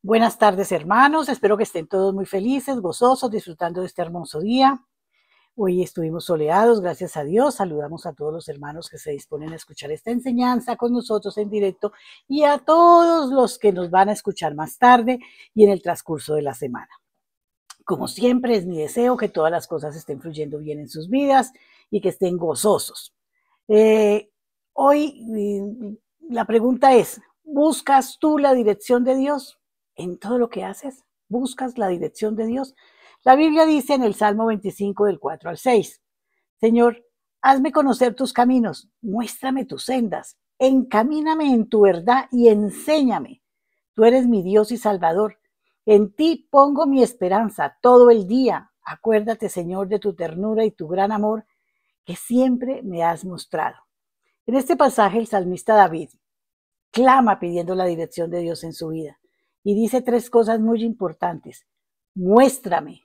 Buenas tardes, hermanos. Espero que estén todos muy felices, gozosos, disfrutando de este hermoso día. Hoy estuvimos soleados, gracias a Dios. Saludamos a todos los hermanos que se disponen a escuchar esta enseñanza con nosotros en directo y a todos los que nos van a escuchar más tarde y en el transcurso de la semana. Como siempre, es mi deseo que todas las cosas estén fluyendo bien en sus vidas y que estén gozosos. Hoy la pregunta es, ¿buscas tú la dirección de Dios en todo lo que haces? ¿Buscas la dirección de Dios? La Biblia dice en el Salmo 25 del 4 al 6, Señor, hazme conocer tus caminos, muéstrame tus sendas, encamíname en tu verdad y enséñame. Tú eres mi Dios y Salvador. En ti pongo mi esperanza todo el día. Acuérdate, Señor, de tu ternura y tu gran amor que siempre me has mostrado. En este pasaje, el salmista David clama pidiendo la dirección de Dios en su vida y dice tres cosas muy importantes. Muéstrame,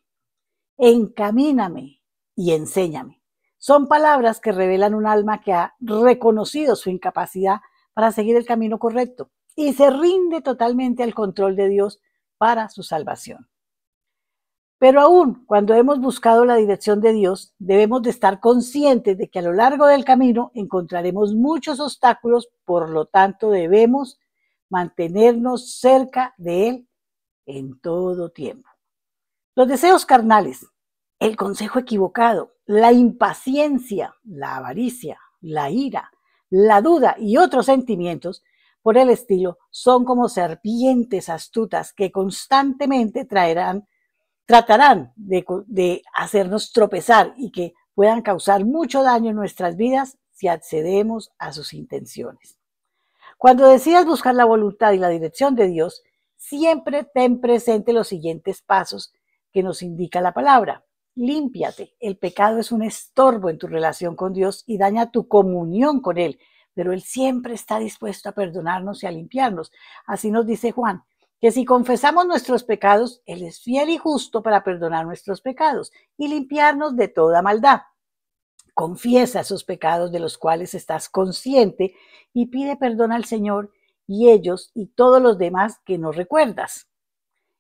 encamíname y enséñame. Son palabras que revelan un alma que ha reconocido su incapacidad para seguir el camino correcto y se rinde totalmente al control de Dios para su salvación. Pero aún cuando hemos buscado la dirección de Dios, debemos de estar conscientes de que a lo largo del camino encontraremos muchos obstáculos, por lo tanto debemos mantenernos cerca de Él en todo tiempo. Los deseos carnales, el consejo equivocado, la impaciencia, la avaricia, la ira, la duda y otros sentimientos por el estilo son como serpientes astutas que constantemente tratarán de hacernos tropezar y que puedan causar mucho daño en nuestras vidas si accedemos a sus intenciones. Cuando decidas buscar la voluntad y la dirección de Dios, siempre ten presente los siguientes pasos que nos indica la palabra. Límpiate. El pecado es un estorbo en tu relación con Dios y daña tu comunión con Él, pero Él siempre está dispuesto a perdonarnos y a limpiarnos. Así nos dice Juan, que si confesamos nuestros pecados, Él es fiel y justo para perdonar nuestros pecados y limpiarnos de toda maldad. Confiesa esos pecados de los cuales estás consciente y pide perdón al Señor y ellos y todos los demás que no recuerdas.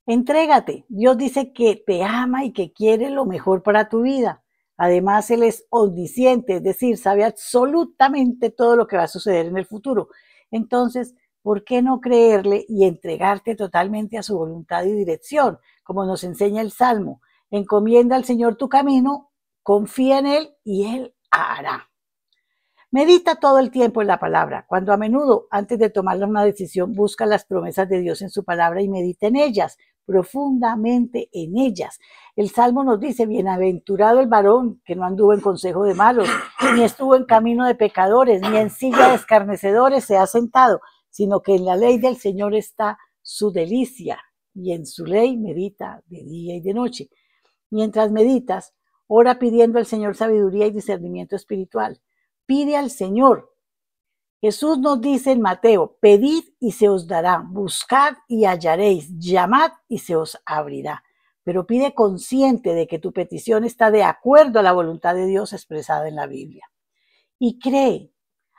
Entrégate. Dios dice que te ama y que quiere lo mejor para tu vida. Además, Él es omnisciente, es decir, sabe absolutamente todo lo que va a suceder en el futuro. Entonces, ¿por qué no creerle y entregarte totalmente a su voluntad y dirección? Como nos enseña el Salmo. Encomienda al Señor tu camino, confía en Él y Él hará. Medita todo el tiempo en la palabra. Cuando a menudo, antes de tomar una decisión, busca las promesas de Dios en su palabra y medita en ellas, profundamente en ellas. El Salmo nos dice, bienaventurado el varón que no anduvo en consejo de malos, ni estuvo en camino de pecadores, ni en silla de escarnecedores se ha sentado, sino que en la ley del Señor está su delicia, y en su ley medita de día y de noche. Mientras meditas, ora pidiendo al Señor sabiduría y discernimiento espiritual. Pide al Señor. Jesús nos dice en Mateo, pedid y se os dará, buscad y hallaréis, llamad y se os abrirá. Pero pide consciente de que tu petición está de acuerdo a la voluntad de Dios expresada en la Biblia. Y cree,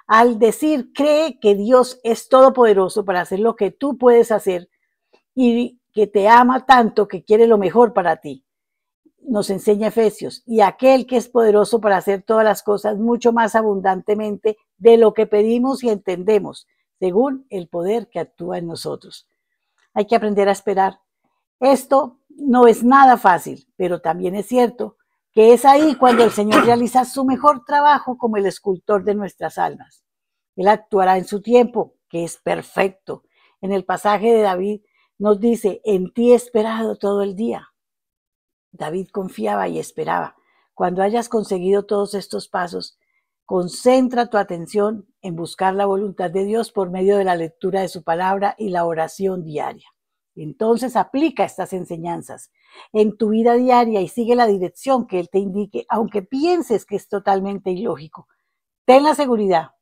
al decir cree que Dios es todopoderoso para hacer lo que tú puedes hacer y que te ama tanto que quiere lo mejor para ti. Nos enseña Efesios, y aquel que es poderoso para hacer todas las cosas mucho más abundantemente de lo que pedimos y entendemos, según el poder que actúa en nosotros. Hay que aprender a esperar. Esto no es nada fácil, pero también es cierto que es ahí cuando el Señor realiza su mejor trabajo como el escultor de nuestras almas. Él actuará en su tiempo, que es perfecto. En el pasaje de David nos dice, en ti he esperado todo el día. David confiaba y esperaba. Cuando hayas conseguido todos estos pasos, concentra tu atención en buscar la voluntad de Dios por medio de la lectura de su palabra y la oración diaria. Entonces aplica estas enseñanzas en tu vida diaria y sigue la dirección que Él te indique, aunque pienses que es totalmente ilógico. Ten la seguridad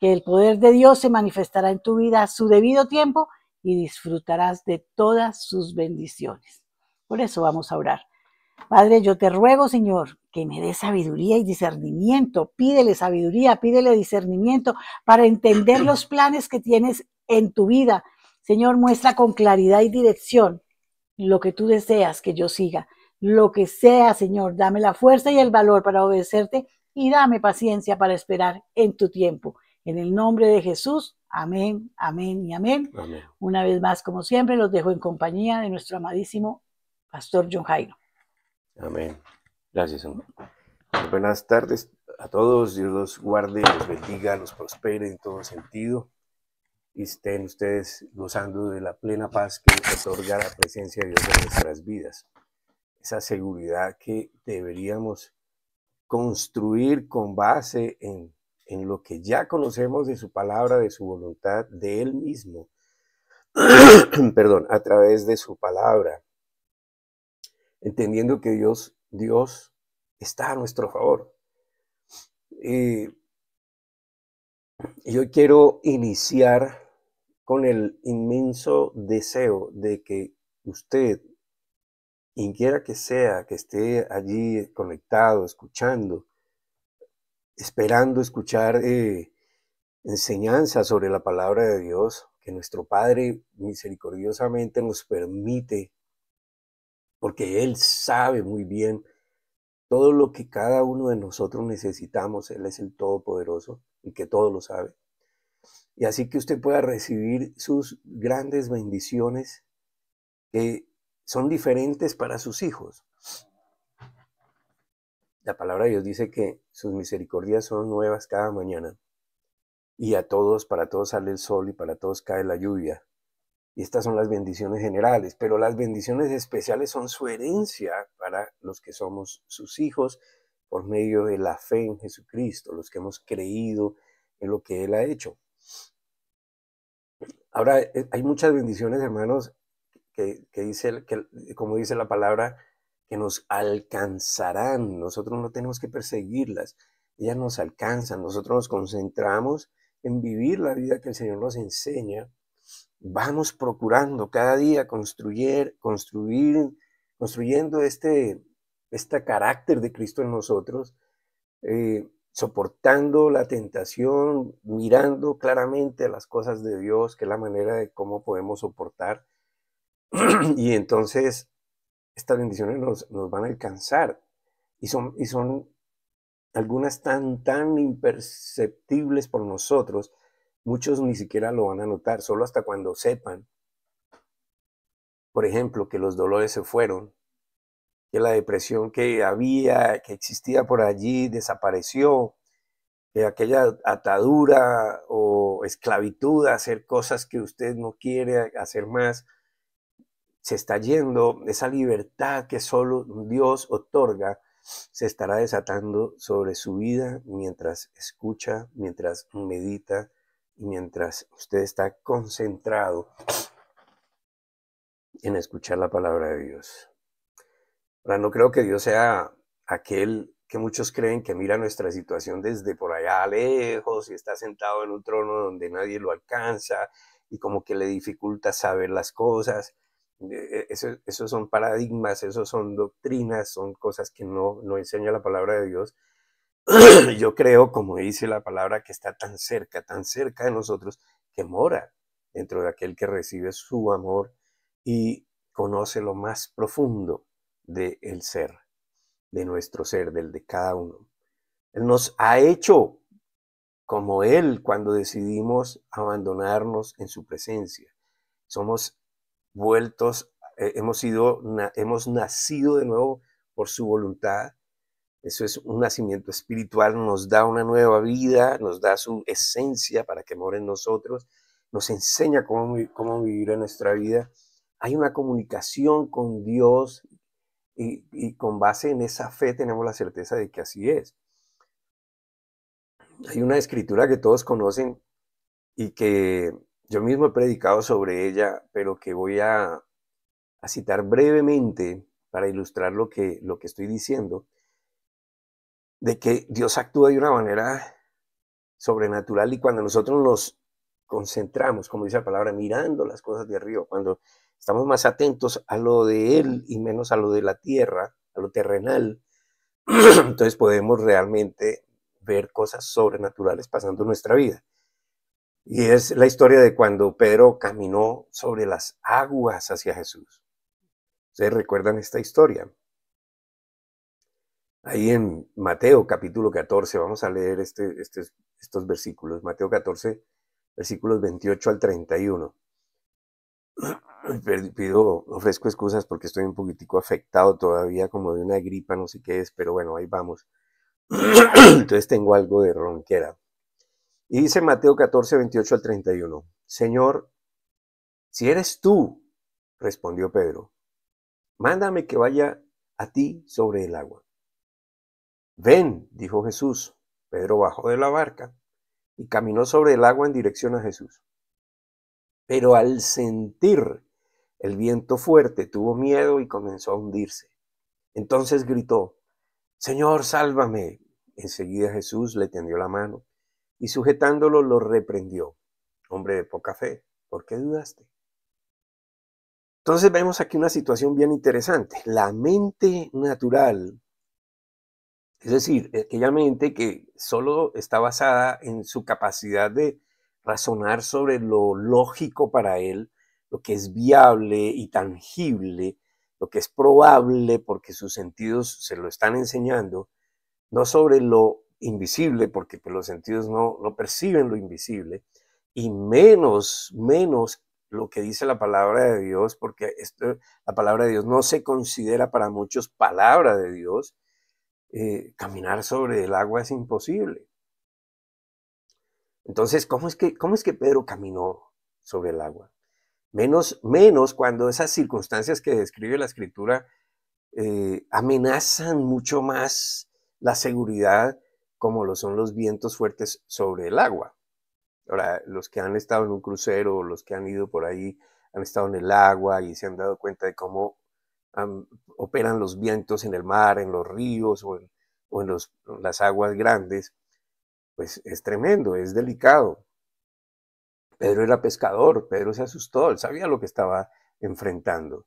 que el poder de Dios se manifestará en tu vida a su debido tiempo y disfrutarás de todas sus bendiciones. Por eso vamos a orar. Padre, yo te ruego, Señor, que me dé sabiduría y discernimiento. Pídele sabiduría, pídele discernimiento para entender los planes que tienes en tu vida Señor, muestra con claridad y dirección lo que tú deseas que yo siga. Lo que sea, Señor, dame la fuerza y el valor para obedecerte y dame paciencia para esperar en tu tiempo. En el nombre de Jesús, amén, amén y amén. Amén. Una vez más, como siempre, los dejo en compañía de nuestro amadísimo Pastor John Jairo. Amén. Gracias, amor. Buenas tardes a todos. Dios los guarde, los bendiga, los prospere en todo sentido. Y estén ustedes gozando de la plena paz que otorga la presencia de Dios en nuestras vidas. Esa seguridad que deberíamos construir con base en lo que ya conocemos de su palabra, de su voluntad, de Él mismo. Perdón, a través de su palabra. Entendiendo que Dios está a nuestro favor. Yo quiero iniciar con el inmenso deseo de que usted, quien quiera que sea, que esté allí conectado, escuchando, esperando escuchar enseñanzas sobre la palabra de Dios, que nuestro Padre misericordiosamente nos permite, porque Él sabe muy bien todo lo que cada uno de nosotros necesitamos. Él es el Todopoderoso y que todo lo sabe. Y así que usted pueda recibir sus grandes bendiciones que son diferentes para sus hijos. La palabra de Dios dice que sus misericordias son nuevas cada mañana. Y para todos sale el sol y para todos cae la lluvia. Y estas son las bendiciones generales, pero las bendiciones especiales son su herencia para los que somos sus hijos por medio de la fe en Jesucristo, los que hemos creído en lo que Él ha hecho. Ahora, hay muchas bendiciones, hermanos, que como dice la palabra, que nos alcanzarán. Nosotros no tenemos que perseguirlas, ellas nos alcanzan. Nosotros nos concentramos en vivir la vida que el Señor nos enseña. Vamos procurando cada día construyendo este carácter de Cristo en nosotros, soportando la tentación, mirando claramente las cosas de Dios, que es la manera de cómo podemos soportar. Y entonces estas bendiciones nos van a alcanzar. Y son algunas tan imperceptibles por nosotros. Muchos ni siquiera lo van a notar, solo hasta cuando sepan, por ejemplo, que los dolores se fueron, que la depresión que existía por allí desapareció, que aquella atadura o esclavitud a hacer cosas que usted no quiere hacer más, se está yendo. Esa libertad que solo Dios otorga se estará desatando sobre su vida mientras escucha, mientras medita y mientras usted está concentrado en escuchar la palabra de Dios. Ahora, no creo que Dios sea aquel que muchos creen que mira nuestra situación desde por allá lejos y está sentado en un trono donde nadie lo alcanza y como que le dificulta saber las cosas. Esos son paradigmas, esos son doctrinas, son cosas que no enseña la palabra de Dios. Yo creo, como dice la palabra, que está tan cerca de nosotros, que mora dentro de aquel que recibe su amor y conoce lo más profundo del ser, de nuestro ser, del de cada uno. Él nos ha hecho como Él cuando decidimos abandonarnos en su presencia. Somos vueltos, hemos nacido de nuevo por su voluntad. Eso es un nacimiento espiritual, nos da una nueva vida, nos da su esencia para que more en nosotros, nos enseña cómo vivir en nuestra vida. Hay una comunicación con Dios y con base en esa fe tenemos la certeza de que así es. Hay una escritura que todos conocen y que yo mismo he predicado sobre ella, pero que voy a citar brevemente para ilustrar lo que estoy diciendo, de que Dios actúa de una manera sobrenatural y cuando nosotros nos concentramos, como dice la palabra, mirando las cosas de arriba, cuando estamos más atentos a lo de Él y menos a lo de la tierra, a lo terrenal, entonces podemos realmente ver cosas sobrenaturales pasando en nuestra vida. Y es la historia de cuando Pedro caminó sobre las aguas hacia Jesús. ¿Ustedes recuerdan esta historia? Ahí en Mateo capítulo 14, vamos a leer estos versículos. Mateo 14, versículos 28 al 31. Ofrezco excusas porque estoy un poquitico afectado todavía, como de una gripa, no sé qué es, pero bueno, ahí vamos. Entonces tengo algo de ronquera. Y dice Mateo 14, 28 al 31. Señor, si eres tú, respondió Pedro, mándame que vaya a ti sobre el agua. Ven, dijo Jesús. Pedro bajó de la barca y caminó sobre el agua en dirección a Jesús. Pero al sentir el viento fuerte, tuvo miedo y comenzó a hundirse. Entonces gritó, Señor, sálvame. Enseguida Jesús le tendió la mano y sujetándolo lo reprendió. Hombre de poca fe, ¿por qué dudaste? Entonces vemos aquí una situación bien interesante. La mente natural, es decir, aquella mente que solo está basada en su capacidad de razonar sobre lo lógico para él, lo que es viable y tangible, lo que es probable porque sus sentidos se lo están enseñando, no sobre lo invisible, porque pues, los sentidos no perciben lo invisible, y menos lo que dice la palabra de Dios, porque la palabra de Dios no se considera para muchos palabra de Dios. Caminar sobre el agua es imposible. Entonces, ¿cómo es que Pedro caminó sobre el agua? Menos cuando esas circunstancias que describe la Escritura amenazan mucho más la seguridad, como lo son los vientos fuertes sobre el agua. Ahora, los que han estado en un crucero, los que han ido por ahí, han estado en el agua y se han dado cuenta de cómo operan los vientos en el mar, en los ríos o en las aguas grandes, pues es tremendo, es delicado. Pedro era pescador, Pedro se asustó, él sabía lo que estaba enfrentando.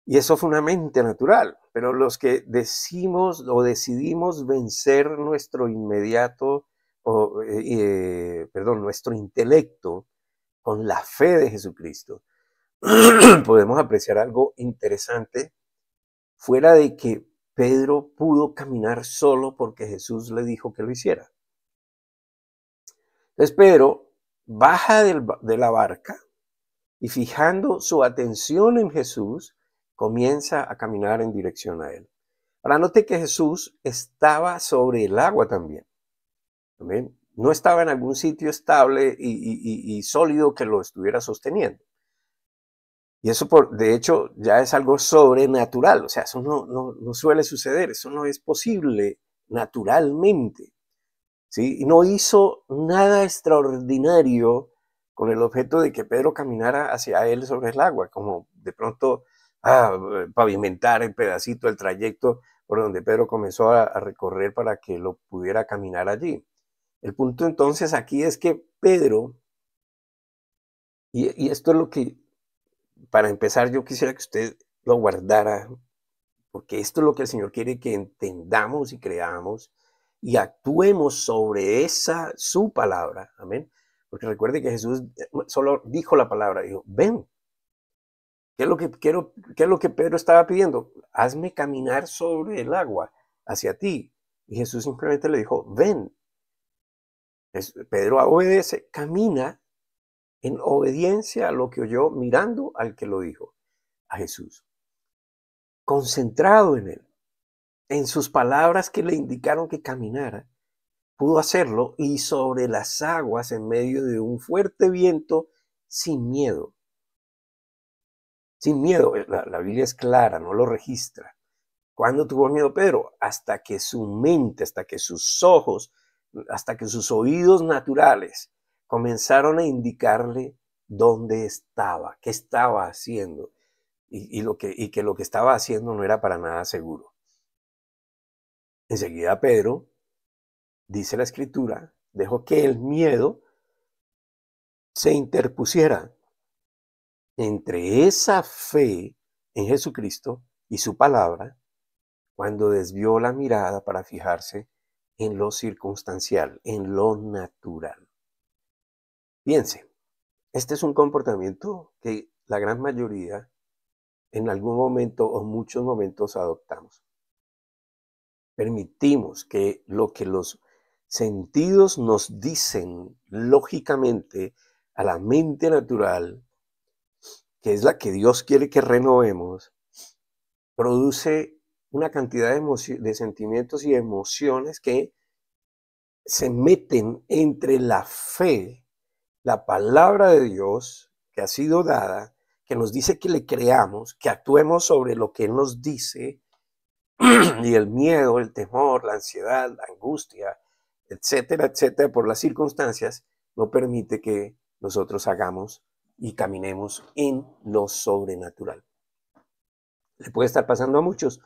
Y eso fue una mente natural, pero los que decimos o decidimos vencer nuestro inmediato, nuestro intelecto con la fe de Jesucristo, podemos apreciar algo interesante fuera de que Pedro pudo caminar solo porque Jesús le dijo que lo hiciera. Entonces Pedro baja de la barca y fijando su atención en Jesús, comienza a caminar en dirección a él. Ahora note que Jesús estaba sobre el agua también. ¿También? No estaba en algún sitio estable y sólido que lo estuviera sosteniendo. Y eso, de hecho, ya es algo sobrenatural. O sea, eso no suele suceder. Eso no es posible naturalmente. ¿Sí? Y no hizo nada extraordinario con el objeto de que Pedro caminara hacia él sobre el agua, como de pronto pavimentar el pedacito, el trayecto por donde Pedro comenzó a recorrer para que lo pudiera caminar allí. El punto entonces aquí es que Pedro, y esto es lo que, para empezar, yo quisiera que usted lo guardara, porque esto es lo que el Señor quiere que entendamos y creamos y actuemos sobre su palabra. Amén. Porque recuerde que Jesús solo dijo la palabra, dijo, ven. ¿Qué es lo que Pedro estaba pidiendo? Hazme caminar sobre el agua hacia ti. Y Jesús simplemente le dijo, ven. Pedro obedece, camina en obediencia a lo que oyó, mirando al que lo dijo, a Jesús. Concentrado en él, en sus palabras que le indicaron que caminara, pudo hacerlo y sobre las aguas en medio de un fuerte viento sin miedo. Sin miedo, la Biblia es clara, no lo registra. ¿Cuándo tuvo miedo Pedro? Hasta que su mente, hasta que sus ojos, hasta que sus oídos naturales comenzaron a indicarle dónde estaba, qué estaba haciendo y que lo que estaba haciendo no era para nada seguro. Enseguida Pedro, dice la Escritura, dejó que el miedo se interpusiera entre esa fe en Jesucristo y su palabra, cuando desvió la mirada para fijarse en lo circunstancial, en lo natural. Piense, este es un comportamiento que la gran mayoría en algún momento o muchos momentos adoptamos. Permitimos que lo que los sentidos nos dicen lógicamente a la mente natural, que es la que Dios quiere que renovemos, produce una cantidad de sentimientos y emociones que se meten entre la fe, la palabra de Dios que ha sido dada, que nos dice que le creamos, que actuemos sobre lo que Él nos dice, y el miedo, el temor, la ansiedad, la angustia, etcétera, etcétera, por las circunstancias, no permite que nosotros hagamos y caminemos en lo sobrenatural. Le puede estar pasando a muchos,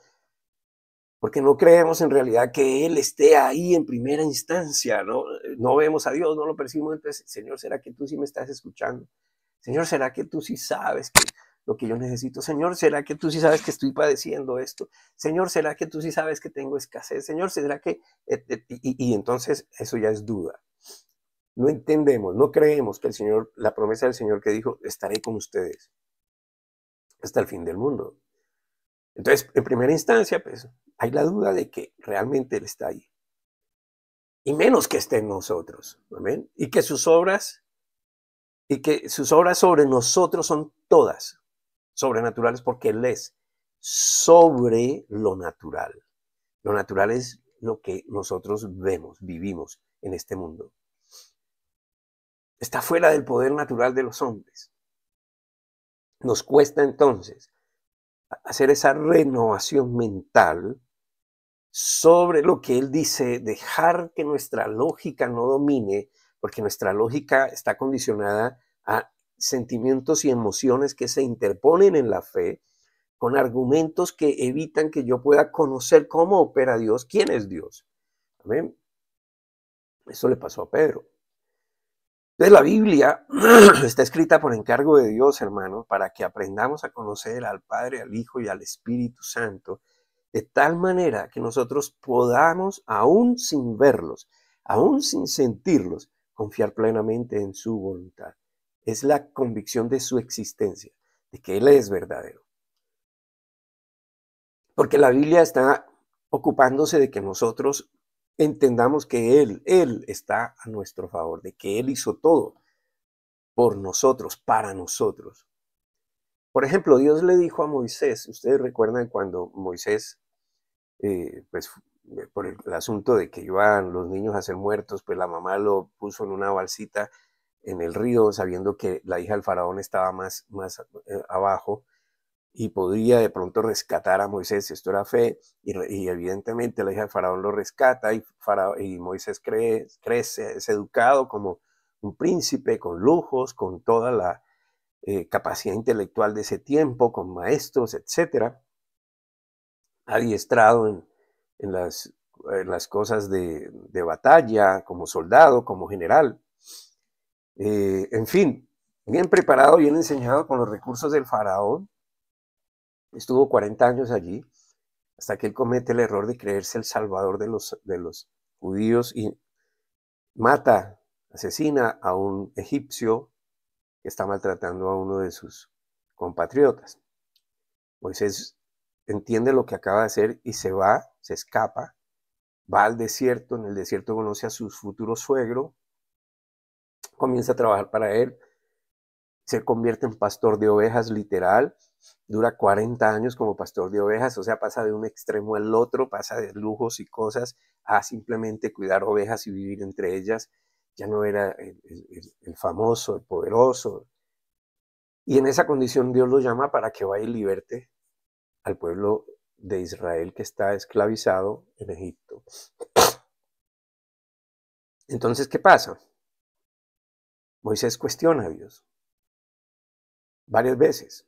porque no creemos en realidad que Él esté ahí en primera instancia, ¿no? No vemos a Dios, no lo percibimos, entonces, Señor, ¿será que tú sí me estás escuchando? Señor, ¿será que tú sí sabes que lo que yo necesito? Señor, ¿será que tú sí sabes que estoy padeciendo esto? Señor, ¿será que tú sí sabes que tengo escasez? Señor, ¿será que...? Y entonces eso ya es duda. No entendemos, no creemos que el Señor, la promesa del Señor que dijo, estaré con ustedes hasta el fin del mundo. Entonces, en primera instancia, pues, hay la duda de que realmente Él está ahí. Y menos que esté en nosotros. Amén. Y que sus obras sobre nosotros son todas sobrenaturales porque Él es sobre lo natural. Lo natural es lo que nosotros vemos, vivimos en este mundo. Está fuera del poder natural de los hombres. Nos cuesta entonces hacer esa renovación mental sobre lo que Él dice, dejar que nuestra lógica no domine, porque nuestra lógica está condicionada a sentimientos y emociones que se interponen en la fe, con argumentos que evitan que yo pueda conocer cómo opera Dios, quién es Dios. Amén. Eso le pasó a Pedro. Entonces la Biblia está escrita por encargo de Dios, hermano, para que aprendamos a conocer al Padre, al Hijo y al Espíritu Santo, de tal manera que nosotros podamos, aún sin verlos, aún sin sentirlos, confiar plenamente en su voluntad. Es la convicción de su existencia, de que Él es verdadero. Porque la Biblia está ocupándose de que nosotros entendamos que Él está a nuestro favor, de que Él hizo todo por nosotros, para nosotros. Por ejemplo, Dios le dijo a Moisés, ustedes recuerdan cuando Moisés, pues por el asunto de que iban los niños a ser muertos, pues la mamá lo puso en una balsita en el río, sabiendo que la hija del faraón estaba más abajo y podría de pronto rescatar a Moisés. Esto era fe, y evidentemente la hija del faraón lo rescata, y Moisés crece, es educado como un príncipe, con lujos, con toda la capacidad intelectual de ese tiempo, con maestros, etcétera, adiestrado en las cosas de batalla, como soldado, como general. En fin, bien preparado, bien enseñado con los recursos del faraón. Estuvo 40 años allí, hasta que él comete el error de creerse el salvador de los judíos y mata, asesina a un egipcio que está maltratando a uno de sus compatriotas. Moisés entiende lo que acaba de hacer y se va, se escapa, va al desierto, en el desierto conoce a su futuro suegro, comienza a trabajar para él, se convierte en pastor de ovejas literal, dura 40 años como pastor de ovejas, o sea, pasa de un extremo al otro, pasa de lujos y cosas a simplemente cuidar ovejas y vivir entre ellas. Ya no era el famoso, el poderoso. Y en esa condición Dios lo llama para que vaya y liberte al pueblo de Israel que está esclavizado en Egipto. Entonces, ¿qué pasa? Moisés cuestiona a Dios varias veces.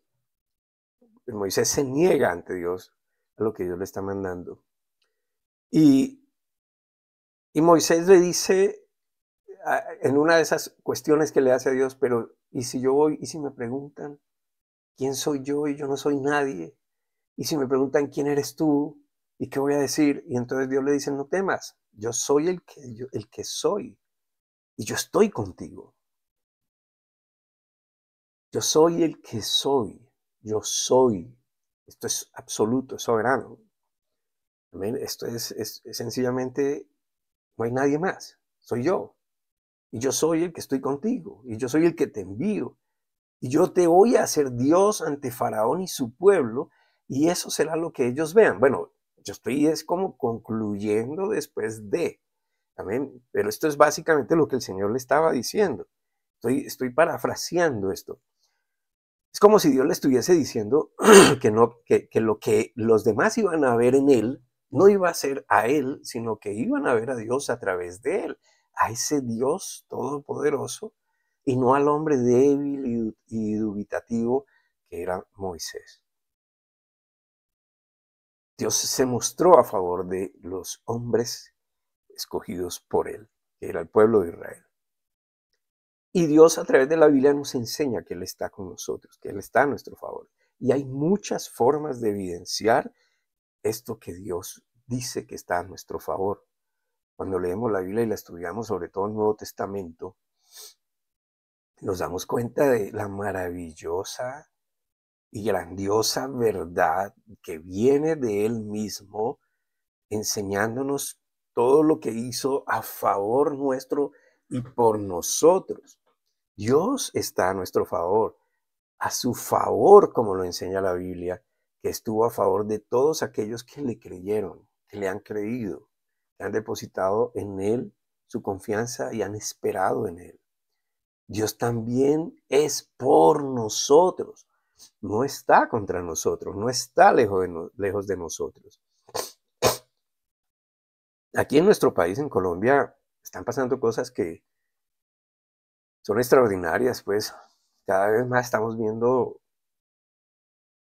Moisés se niega ante Dios a lo que Dios le está mandando. Y Moisés le dice en una de esas cuestiones que le hace a Dios, pero ¿y si yo voy y si me preguntan quién soy yo y yo no soy nadie? Y si me preguntan quién eres tú y qué voy a decir, y entonces Dios le dice, no temas, yo soy el que soy y yo estoy contigo. Yo soy el que soy. Yo soy. Esto es absoluto, es soberano. Amén. Esto es sencillamente, no hay nadie más. Soy yo. Y yo soy el que estoy contigo. Y yo soy el que te envío. Y yo te voy a hacer Dios ante Faraón y su pueblo. Y eso será lo que ellos vean. Bueno, yo estoy es como concluyendo después de. Amén. Pero esto es básicamente lo que el Señor le estaba diciendo. Estoy parafraseando esto. Es como si Dios le estuviese diciendo que, no, que lo que los demás iban a ver en él no iba a ser a él, sino que iban a ver a Dios a través de él, a ese Dios todopoderoso, y no al hombre débil y dubitativo que era Moisés. Dios se mostró a favor de los hombres escogidos por él, que era el pueblo de Israel. Y Dios a través de la Biblia nos enseña que Él está con nosotros, que Él está a nuestro favor. Y hay muchas formas de evidenciar esto que Dios dice que está a nuestro favor. Cuando leemos la Biblia y la estudiamos, sobre todo el Nuevo Testamento, nos damos cuenta de la maravillosa y grandiosa verdad que viene de Él mismo, enseñándonos todo lo que hizo a favor nuestro y por nosotros. Dios está a nuestro favor, a su favor, como lo enseña la Biblia, que estuvo a favor de todos aquellos que le creyeron, que le han creído, que han depositado en Él su confianza y han esperado en Él. Dios también es por nosotros, no está contra nosotros, no está lejos de nosotros. Aquí en nuestro país, en Colombia, están pasando cosas que son extraordinarias, pues cada vez más estamos viendo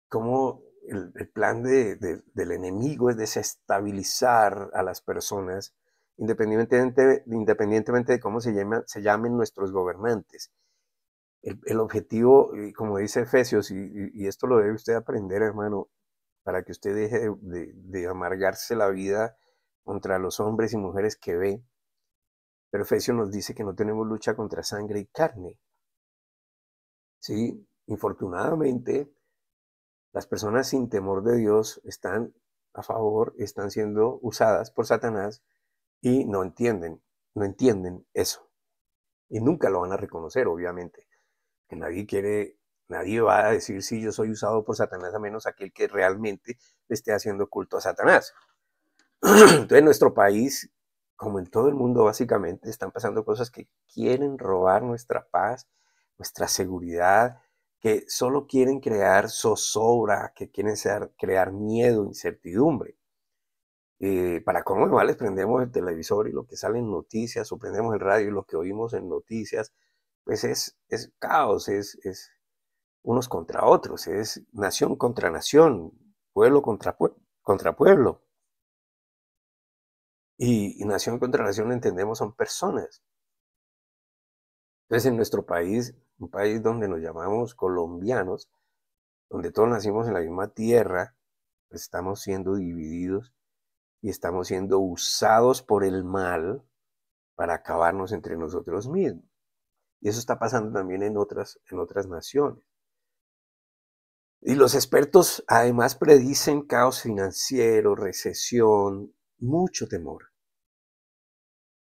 cómo el plan del enemigo es desestabilizar a las personas, independientemente de cómo se llamen nuestros gobernantes. El objetivo, como dice Efesios, y esto lo debe usted aprender, hermano, para que usted deje de amargarse la vida contra los hombres y mujeres que ve. Pero Efesios nos dice que no tenemos lucha contra sangre y carne. Sí, infortunadamente, las personas sin temor de Dios están a favor, están siendo usadas por Satanás y no entienden eso. Y nunca lo van a reconocer, obviamente. Que nadie va a decir si yo soy usado por Satanás, a menos aquel que realmente le esté haciendo culto a Satanás. Entonces, en nuestro país, como en todo el mundo, básicamente, están pasando cosas que quieren robar nuestra paz, nuestra seguridad, que solo quieren crear zozobra, que quieren crear miedo, incertidumbre. Para cómo más les prendemos el televisor y lo que sale en noticias, o prendemos el radio y lo que oímos en noticias, pues es caos, es unos contra otros, es nación contra nación, pueblo contra pueblo. Y nación contra nación entendemos son personas. Entonces en nuestro país, un país donde nos llamamos colombianos, donde todos nacimos en la misma tierra, pues estamos siendo divididos y estamos siendo usados por el mal para acabarnos entre nosotros mismos. Y eso está pasando también en otras naciones. Y los expertos además predicen caos financiero, recesión, mucho temor.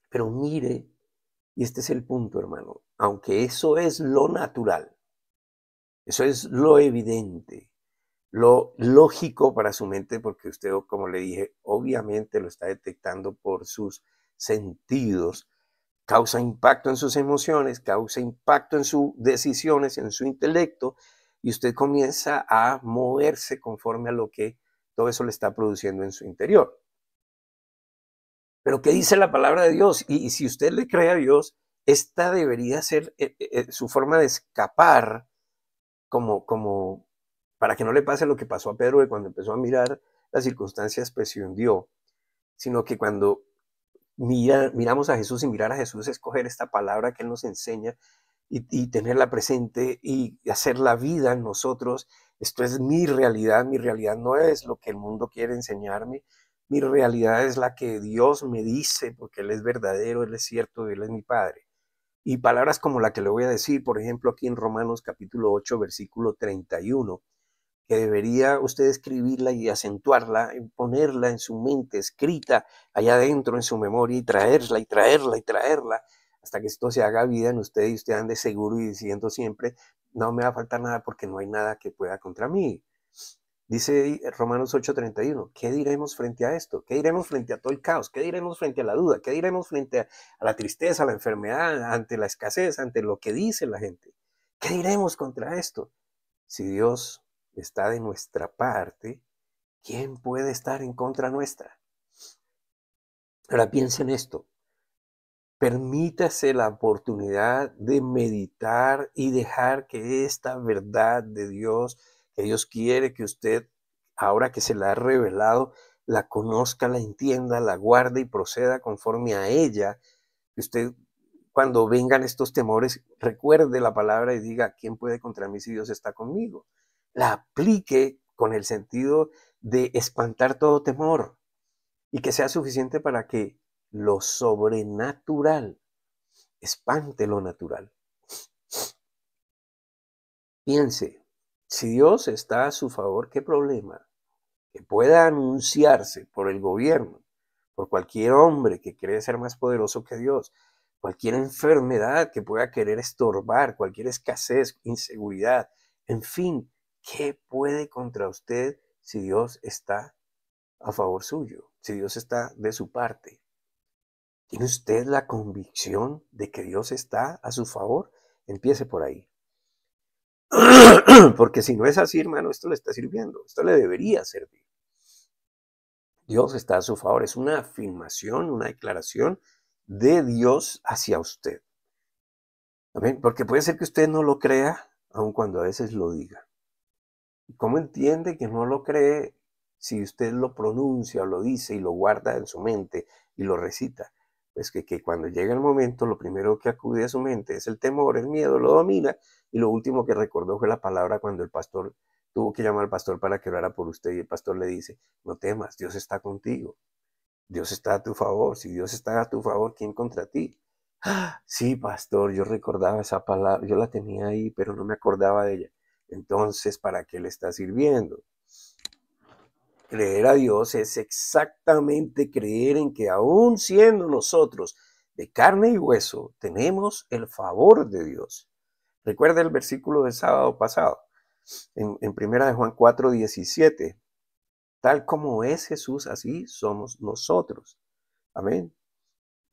Pero mire, y este es el punto, hermano, aunque eso es lo natural, eso es lo evidente, lo lógico para su mente, porque usted, como le dije, obviamente lo está detectando por sus sentidos, causa impacto en sus emociones, causa impacto en sus decisiones, en su intelecto, y usted comienza a moverse conforme a lo que todo eso le está produciendo en su interior. Pero ¿qué dice la palabra de Dios? Y si usted le cree a Dios, esta debería ser su forma de escapar, como para que no le pase lo que pasó a Pedro, que cuando empezó a mirar las circunstancias, pues se hundió, sino que cuando miramos a Jesús y mirar a Jesús, escoger esta palabra que Él nos enseña y tenerla presente y hacer la vida en nosotros. Esto es mi realidad no es lo que el mundo quiere enseñarme, mi realidad es la que Dios me dice, porque Él es verdadero, Él es cierto, Él es mi Padre. Y palabras como la que le voy a decir, por ejemplo, aquí en Romanos capítulo 8, versículo 31, que debería usted escribirla y acentuarla, y ponerla en su mente, escrita allá adentro en su memoria, y traerla, y traerla, y traerla, hasta que esto se haga vida en usted y usted ande seguro y diciendo siempre, no me va a faltar nada porque no hay nada que pueda contra mí. Dice Romanos 8:31, ¿qué diremos frente a esto? ¿Qué diremos frente a todo el caos? ¿Qué diremos frente a la duda? ¿Qué diremos frente a la tristeza, a la enfermedad, ante la escasez, ante lo que dice la gente? ¿Qué diremos contra esto? Si Dios está de nuestra parte, ¿quién puede estar en contra nuestra? Ahora piensa en esto. Permítase la oportunidad de meditar y dejar que esta verdad de Dios, que Dios quiere que usted, ahora que se la ha revelado, la conozca, la entienda, la guarde y proceda conforme a ella. Que usted, cuando vengan estos temores, recuerde la palabra y diga, ¿quién puede contra mí si Dios está conmigo? La aplique con el sentido de espantar todo temor y que sea suficiente para que lo sobrenatural espante lo natural. Piense, si Dios está a su favor, ¿qué problema? Que pueda anunciarse por el gobierno, por cualquier hombre que cree ser más poderoso que Dios, cualquier enfermedad que pueda querer estorbar, cualquier escasez, inseguridad, en fin, ¿qué puede contra usted si Dios está a favor suyo, si Dios está de su parte? ¿Tiene usted la convicción de que Dios está a su favor? Empiece por ahí. Porque si no es así, hermano, esto le está sirviendo, esto le debería servir. Dios está a su favor, es una afirmación, una declaración de Dios hacia usted. ¿Amén? Porque puede ser que usted no lo crea, aun cuando a veces lo diga. ¿Cómo entiende que no lo cree si usted lo pronuncia o lo dice y lo guarda en su mente y lo recita? Pues que cuando llega el momento, lo primero que acude a su mente es el temor, el miedo, lo domina, y lo último que recordó fue la palabra cuando el pastor tuvo que llamar al pastor para que orara por usted y el pastor le dice, no temas, Dios está contigo, Dios está a tu favor, si Dios está a tu favor, ¿quién contra ti? ¡Ah! Sí, pastor, yo recordaba esa palabra, yo la tenía ahí, pero no me acordaba de ella. Entonces, ¿para qué le está sirviendo? Creer a Dios es exactamente creer en que aún siendo nosotros de carne y hueso, tenemos el favor de Dios. Recuerda el versículo del sábado pasado, en primera de Juan 4:17. Tal como es Jesús, así somos nosotros. Amén.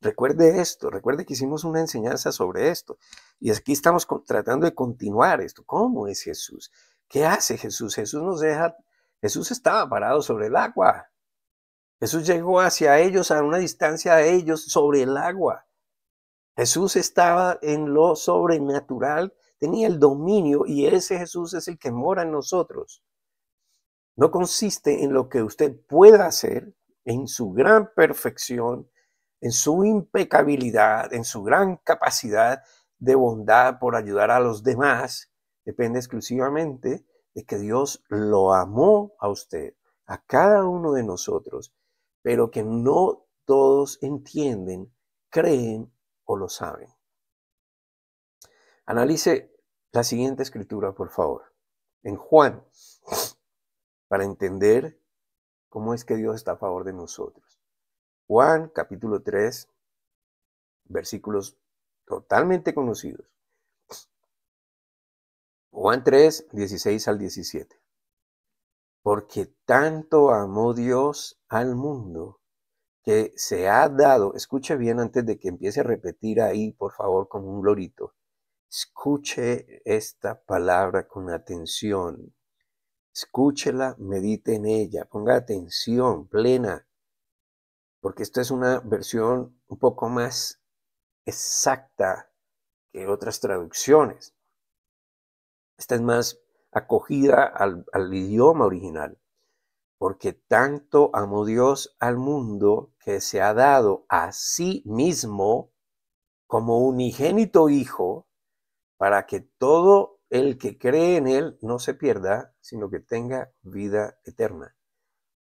Recuerde esto, recuerde que hicimos una enseñanza sobre esto. Y aquí estamos tratando de continuar esto. ¿Cómo es Jesús? ¿Qué hace Jesús? Jesús estaba parado sobre el agua. Jesús llegó hacia ellos a una distancia de ellos sobre el agua. Jesús estaba en lo sobrenatural, tenía el dominio y ese Jesús es el que mora en nosotros. No consiste en lo que usted pueda hacer, en su gran perfección, en su impecabilidad, en su gran capacidad de bondad por ayudar a los demás. Depende exclusivamente de que Dios lo amó a usted, a cada uno de nosotros, pero que no todos entienden, creen o lo saben. Analice la siguiente escritura, por favor. En Juan, para entender cómo es que Dios está a favor de nosotros. Juan, capítulo 3, versículos totalmente conocidos. Juan 3, 16 al 17. Porque tanto amó Dios al mundo que se ha dado, escuche bien antes de que empiece a repetir ahí, por favor, como un lorito. Escuche esta palabra con atención. Escúchela, medite en ella, ponga atención plena, porque esta es una versión un poco más exacta que otras traducciones. Esta es más acogida al idioma original, porque tanto amó Dios al mundo que se ha dado a sí mismo como unigénito Hijo, para que todo el que cree en Él no se pierda, sino que tenga vida eterna.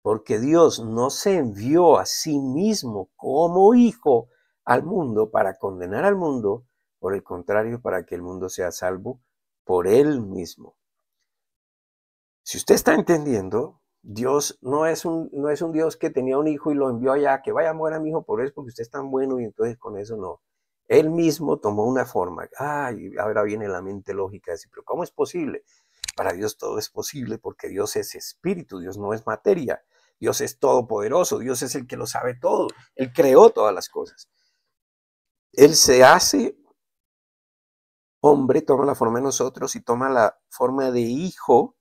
Porque Dios no se envió a sí mismo como Hijo al mundo para condenar al mundo, Por el contrario, para que el mundo sea salvo por Él mismo. Si usted está entendiendo, Dios no es un Dios que tenía un hijo y lo envió allá, que vaya a morir a mi hijo por eso, porque usted es tan bueno y entonces con eso no. Él mismo tomó una forma. Ay, ahora viene la mente lógica de decir, pero ¿cómo es posible? Para Dios todo es posible porque Dios es espíritu, Dios no es materia. Dios es todopoderoso, Dios es el que lo sabe todo. Él creó todas las cosas. Él se hace hombre, toma la forma de nosotros y toma la forma de hijo.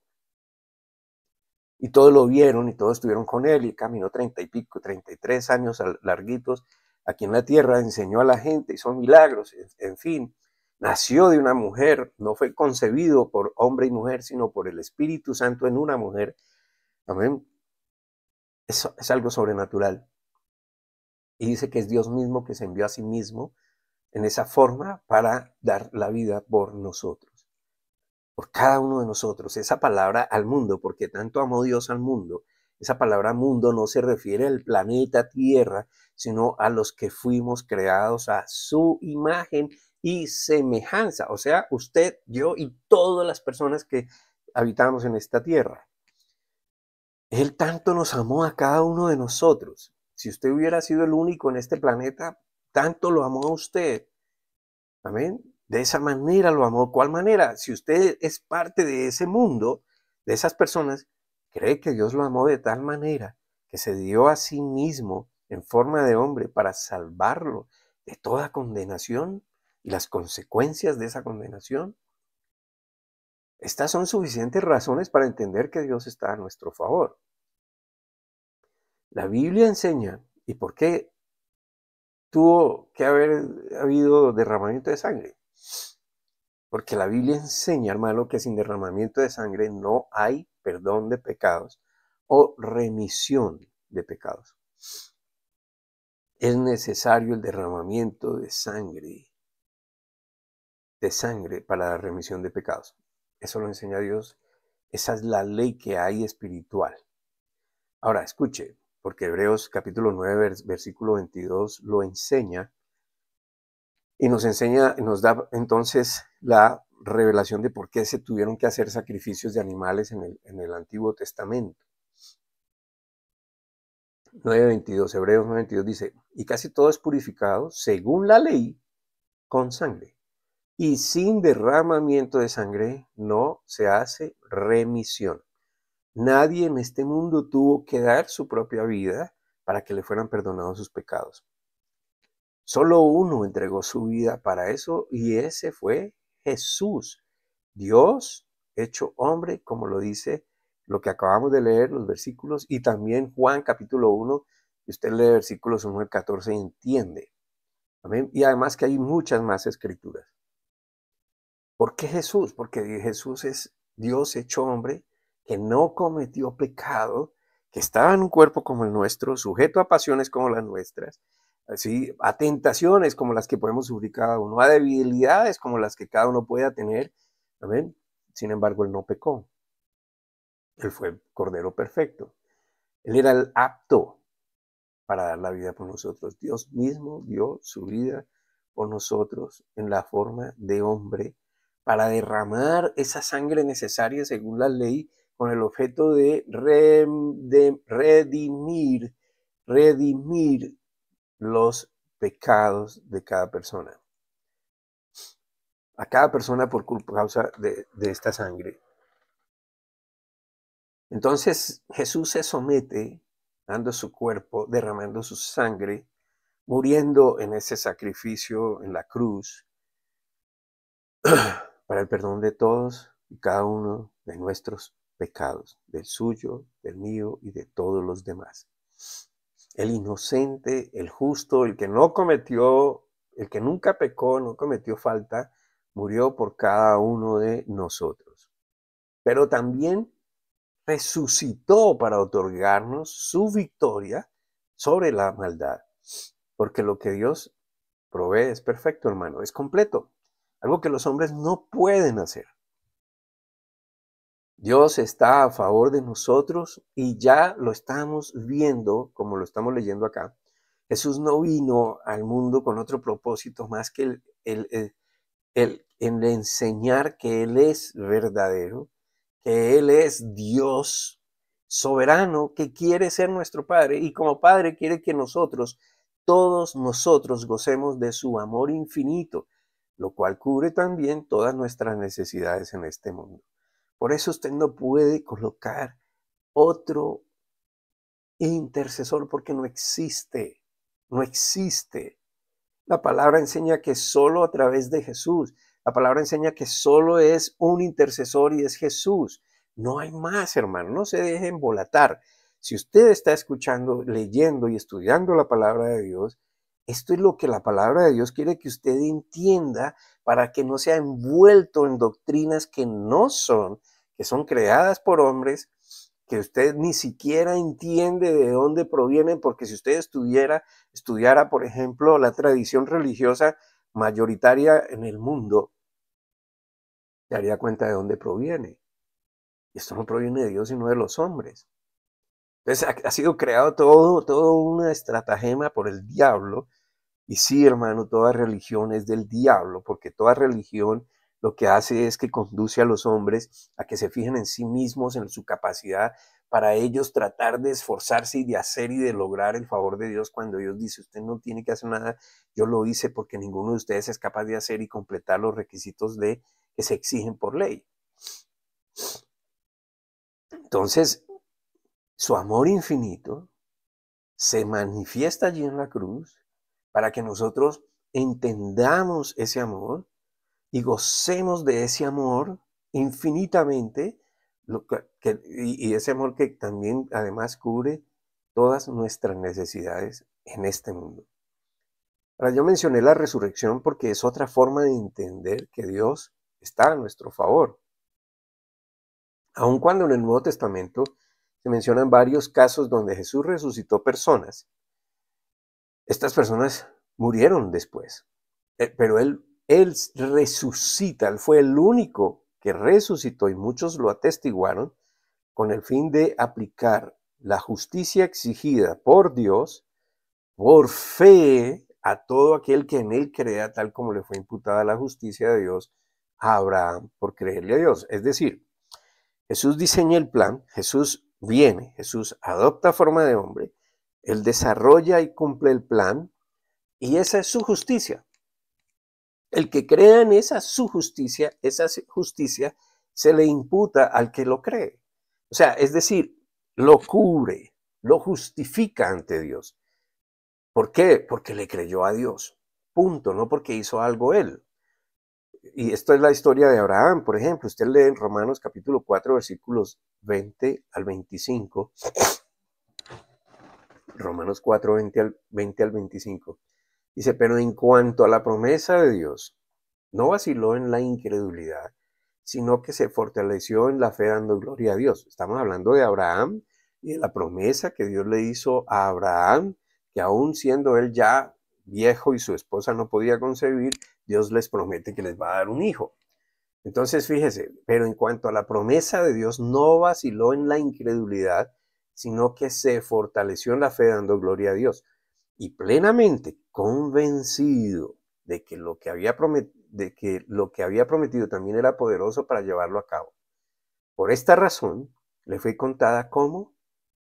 Y todos lo vieron y todos estuvieron con él y caminó 30 y pico, 33 años larguitos aquí en la tierra, enseñó a la gente, hizo milagros, en fin, nació de una mujer, no fue concebido por hombre y mujer, sino por el Espíritu Santo en una mujer. Amén. Eso es algo sobrenatural. Y dice que es Dios mismo que se envió a sí mismo en esa forma para dar la vida por nosotros, por cada uno de nosotros. Esa palabra al mundo, porque tanto amó Dios al mundo, esa palabra mundo no se refiere al planeta Tierra, sino a los que fuimos creados a su imagen y semejanza. O sea, usted, yo y todas las personas que habitamos en esta tierra. Él tanto nos amó a cada uno de nosotros. Si usted hubiera sido el único en este planeta, tanto lo amó a usted. Amén. De esa manera lo amó. ¿Cuál manera? Si usted es parte de ese mundo, de esas personas, cree que Dios lo amó de tal manera que se dio a sí mismo en forma de hombre para salvarlo de toda condenación y las consecuencias de esa condenación. Estas son suficientes razones para entender que Dios está a nuestro favor. La Biblia enseña, ¿y por qué tuvo que haber habido derramamiento de sangre? Porque la Biblia enseña, hermano, que sin derramamiento de sangre no hay perdón de pecados o remisión de pecados. Es necesario el derramamiento de sangre para la remisión de pecados. Eso lo enseña Dios. Esa es la ley que hay espiritual. Ahora, escuche, porque Hebreos capítulo 9, versículo 22 lo enseña y nos enseña, nos da entonces la revelación de por qué se tuvieron que hacer sacrificios de animales en el Antiguo Testamento. 9:22, Hebreos 9:22 dice, y casi todo es purificado según la ley con sangre. Y sin derramamiento de sangre no se hace remisión. Nadie en este mundo tuvo que dar su propia vida para que le fueran perdonados sus pecados. Solo uno entregó su vida para eso y ese fue Jesús, Dios hecho hombre, como lo dice lo que acabamos de leer, los versículos, y también Juan capítulo 1, y usted lee versículos 1 al 14 y entiende. Amén. Y además que hay muchas más escrituras. ¿Por qué Jesús? Porque Jesús es Dios hecho hombre, que no cometió pecado, que estaba en un cuerpo como el nuestro, sujeto a pasiones como las nuestras, así, a tentaciones como las que podemos sufrir cada uno, a debilidades como las que cada uno pueda tener. Amén. Sin embargo, él no pecó. Él fue el Cordero perfecto. Él era el apto para dar la vida por nosotros. Dios mismo dio su vida por nosotros en la forma de hombre para derramar esa sangre necesaria según la ley con el objeto de redimir los pecados de cada persona. A cada persona por causa de esta sangre. Entonces Jesús se somete, dando su cuerpo, derramando su sangre, muriendo en ese sacrificio en la cruz, para el perdón de todos y cada uno de nuestros pecados, del suyo, del mío y de todos los demás. El inocente, el justo, el que no cometió, el que nunca pecó, no cometió falta, murió por cada uno de nosotros. Pero también resucitó para otorgarnos su victoria sobre la maldad. Porque lo que Dios provee es perfecto, hermano, es completo. Algo que los hombres no pueden hacer. Dios está a favor de nosotros y ya lo estamos viendo, como lo estamos leyendo acá. Jesús no vino al mundo con otro propósito más que en enseñar que Él es verdadero, que Él es Dios soberano, que quiere ser nuestro Padre, y como Padre quiere que nosotros, todos nosotros, gocemos de su amor infinito, lo cual cubre también todas nuestras necesidades en este mundo. Por eso usted no puede colocar otro intercesor, porque no existe, no existe. La palabra enseña que solo a través de Jesús, la palabra enseña que solo es un intercesor y es Jesús. No hay más, hermano, no se deje embolatar. Si usted está escuchando, leyendo y estudiando la palabra de Dios, esto es lo que la palabra de Dios quiere que usted entienda para que no sea envuelto en doctrinas que son creadas por hombres, que usted ni siquiera entiende de dónde provienen, porque si usted estudiara, por ejemplo, la tradición religiosa mayoritaria en el mundo, se daría cuenta de dónde proviene. Y esto no proviene de Dios, sino de los hombres. Entonces ha sido creado todo una estratagema por el diablo. Y sí, hermano, toda religión es del diablo, porque toda religión lo que hace es que conduce a los hombres a que se fijen en sí mismos, en su capacidad para ellos tratar de esforzarse y de hacer y de lograr el favor de Dios, cuando Dios dice, usted no tiene que hacer nada, yo lo hice porque ninguno de ustedes es capaz de hacer y completar los requisitos que se exigen por ley. Entonces, su amor infinito se manifiesta allí en la cruz para que nosotros entendamos ese amor y gocemos de ese amor infinitamente, y ese amor que también además cubre todas nuestras necesidades en este mundo. Ahora, yo mencioné la resurrección porque es otra forma de entender que Dios está a nuestro favor. Aun cuando en el Nuevo Testamento se mencionan varios casos donde Jesús resucitó personas, estas personas murieron después, pero Él resucita, Él fue el único que resucitó y muchos lo atestiguaron con el fin de aplicar la justicia exigida por Dios por fe a todo aquel que en Él crea, tal como le fue imputada la justicia de Dios a Abraham por creerle a Dios. Es decir, Jesús diseña el plan, Jesús viene, Jesús adopta forma de hombre, Él desarrolla y cumple el plan, y esa es su justicia. El que crea en esa justicia se le imputa al que lo cree. O sea, es decir, lo cubre, lo justifica ante Dios. ¿Por qué? Porque le creyó a Dios. Punto, no porque hizo algo él. Y esto es la historia de Abraham, por ejemplo. Usted lee en Romanos capítulo 4, versículos 20 al 25. Romanos 4, 20 al 25. Dice, pero en cuanto a la promesa de Dios, no vaciló en la incredulidad, sino que se fortaleció en la fe dando gloria a Dios. Estamos hablando de Abraham y de la promesa que Dios le hizo a Abraham, que aún siendo él ya viejo y su esposa no podía concebir, Dios les promete que les va a dar un hijo. Entonces, fíjese, pero en cuanto a la promesa de Dios, no vaciló en la incredulidad, sino que se fortaleció en la fe dando gloria a Dios. Y plenamente convencido de que lo que había prometido también era poderoso para llevarlo a cabo. Por esta razón, le fue contada como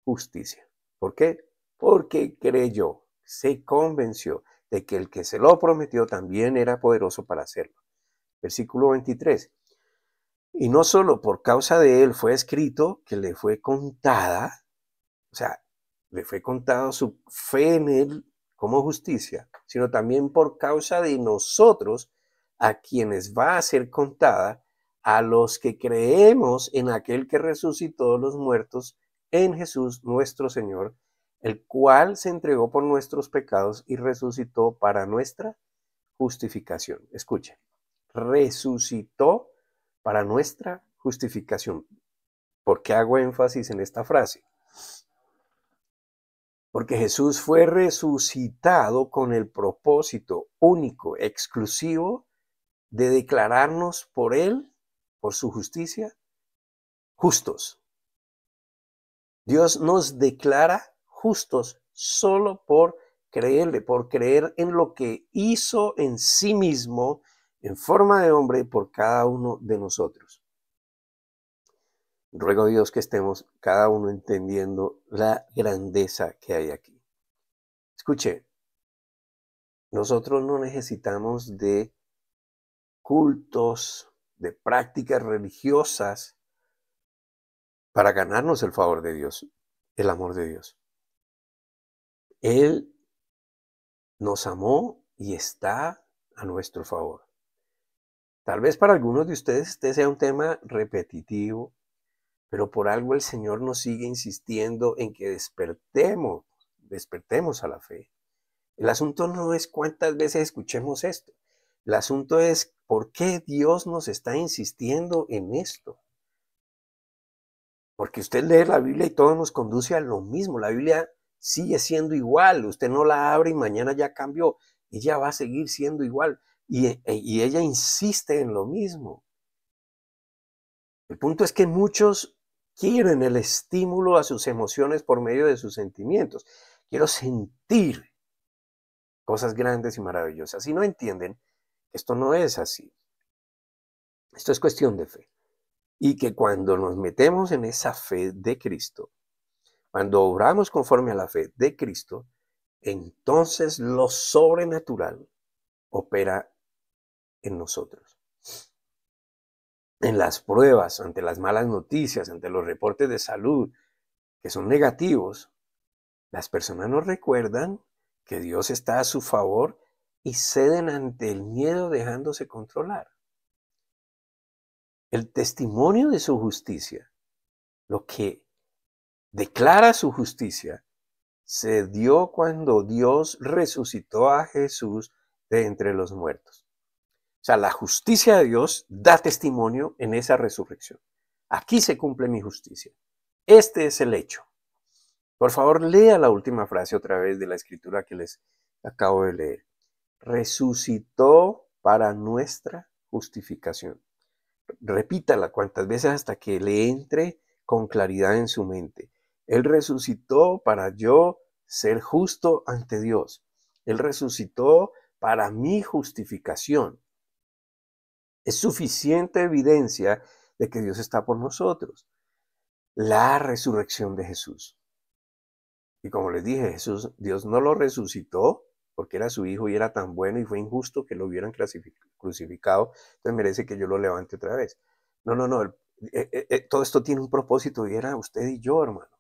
justicia. ¿Por qué? Porque creyó, se convenció de que el que se lo prometió también era poderoso para hacerlo. Versículo 23. Y no solo por causa de él fue escrito que le fue contada, o sea, le fue contado su fe en él como justicia, sino también por causa de nosotros, a quienes va a ser contada, a los que creemos en aquel que resucitó los muertos, en Jesús nuestro Señor, el cual se entregó por nuestros pecados y resucitó para nuestra justificación. Escuchen, resucitó para nuestra justificación. ¿Por qué hago énfasis en esta frase? Porque Jesús fue resucitado con el propósito único, exclusivo, de declararnos por Él, por su justicia, justos. Dios nos declara justos solo por creerle, por creer en lo que hizo en sí mismo, en forma de hombre por cada uno de nosotros. Ruego a Dios que estemos cada uno entendiendo la grandeza que hay aquí. Escuche, nosotros no necesitamos de cultos, de prácticas religiosas para ganarnos el favor de Dios, el amor de Dios. Él nos amó y está a nuestro favor. Tal vez para algunos de ustedes este sea un tema repetitivo, pero por algo el Señor nos sigue insistiendo en que despertemos a la fe. El asunto no es cuántas veces escuchemos esto. El asunto es por qué Dios nos está insistiendo en esto. Porque usted lee la Biblia y todo nos conduce a lo mismo. La Biblia sigue siendo igual. Usted no la abre y mañana ya cambió. Ella va a seguir siendo igual. Y ella insiste en lo mismo. El punto es que muchos quieren el estímulo a sus emociones por medio de sus sentimientos. Quiero sentir cosas grandes y maravillosas. Y no entienden, esto no es así. Esto es cuestión de fe. Y que cuando nos metemos en esa fe de Cristo, cuando obramos conforme a la fe de Cristo, entonces lo sobrenatural opera en nosotros. En las pruebas, ante las malas noticias, ante los reportes de salud que son negativos, las personas nos recuerdan que Dios está a su favor y ceden ante el miedo dejándose controlar. El testimonio de su justicia, lo que declara su justicia, se dio cuando Dios resucitó a Jesús de entre los muertos. O sea, la justicia de Dios da testimonio en esa resurrección. Aquí se cumple mi justicia. Este es el hecho. Por favor, lea la última frase otra vez de la escritura que les acabo de leer. Resucitó para nuestra justificación. Repítala cuantas veces hasta que le entre con claridad en su mente. Él resucitó para yo ser justo ante Dios. Él resucitó para mi justificación. Es suficiente evidencia de que Dios está por nosotros. La resurrección de Jesús. Y como les dije, Dios no lo resucitó porque era su hijo y era tan bueno y fue injusto que lo hubieran crucificado, entonces merece que yo lo levante otra vez. No, todo esto tiene un propósito y era usted y yo, hermano.